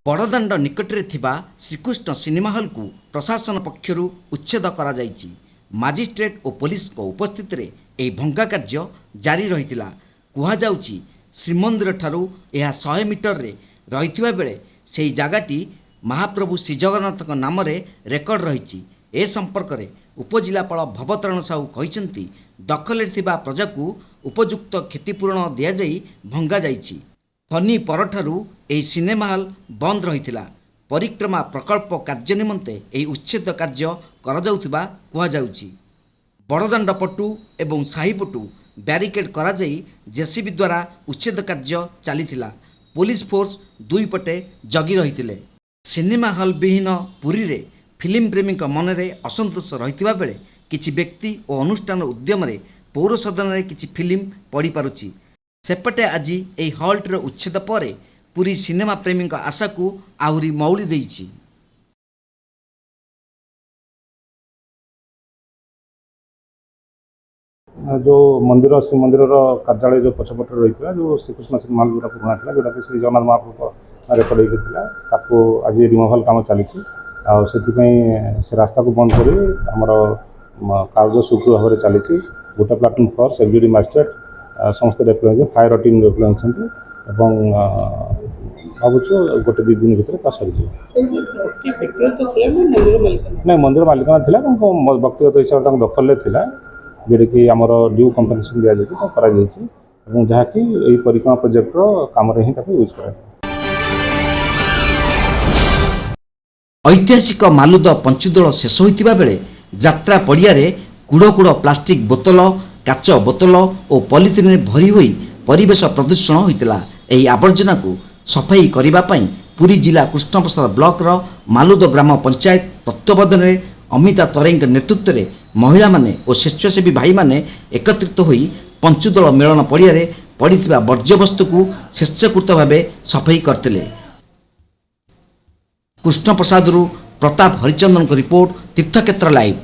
बड़दाण्ड निकटरे थिबा Shrikrishna cinema hall को प्रशासन पक्षरु उच्छेद करा जायछि। मजिस्ट्रेट और पुलिस को उपस्थित रे एही भंगा कार्य जारी रहितिला। कुहा जाउछि श्रीमंदिर ठारू यह 100 मीटर रे रहिथिबा बेले सेही जागाटी महाप्रभु श्रीजगन्नाथ नाम रे रेकर्ड रहिछि। ए संपर्क रे उपजिलापाल भवतरण साहू कहिसेंति दखल थिबा प्रजा को उपयुक्त क्षतिपूरण दिया जाई भंगा जाइछि। फनी परठारू एही सिनेमा हॉल बंद रहितिला। परिक्रमा प्रकल्प कार्य निमंते एही उच्छेद कार्य करा जाउथिबा कुहा जाउछि। बड़दाण्ड पटु एवं साही पटु ब्यारिकेड करा जाई जेसीबी द्वारा उच्छेद कार्य चलीथिला। पुलिस फोर्स दुई पटे जगी रहितिले। सिनेमा हॉल विहीन पुरी रे फिल्म प्रेमी मन में असंतोष रहितिबा बेले किछि व्यक्ति और अनुष्ठान उद्यम रे पौर सदन रे किछि फिल्म पड़ी पारुछि। सेपटे आज एही हॉल्टर उच्छेद परे पुरी सिनेमा प्रेमी आशा को आहुरी मौली देइछि। जो मंदिर श्री मंदिर कार्यालय जो पछपट रही है जो श्रीकृष्ण सिनेमा हॉल जो पुराना था जोटा कि श्री जगन्नाथ महाप्रभु रेकर्ड होता आज रिमूवाल कम चली से रास्ता को बंद कर आमर कार्य सुखर भाव में चली गोटे प्लाटून फोर्स एलजीडी माजिस्ट्रेट समस्त डेप्लय फायर टीम डेप्लय होती भावुँ गोटे 2 दिन भर सर नहीं मंदिर मालिकाना थी व्यक्तिगत हिसाब से दखल था जोटा कि आमर ड्यू कंपनसेसन दि जाए जहाँकि यही परिक्रमा प्रोजेक्टर काम यूज कर। ऐतिहासिक मालुद पंचुदोल शेष होइतिबा बेले यात्रा पड़िया रे कुड़ कुड़ प्लास्टिक बोतल काच बोतल और पॉलिथिन भरी होई परिवेश प्रदूषण होइतिला। एही आवर्जना को सफाई करिबा पई पुरी जिला कृष्णप्रसाद ब्लॉक रो मालुद ग्राम पंचायत तत्वावधान में अमिता तरेंग नेतृत्व में महिला माने और स्वेच्छासेवी भाई माने एकत्रित होई पंचुदोल मेलन पड़िया रे पड़िथिबा वर्ज्यवस्तु को स्वेच्छाकृत भावे सफाई करथिले। कृष्णप्रसाद प्रताप हरिचंदन को रिपोर्ट तीर्थक्षेत्र लाइव।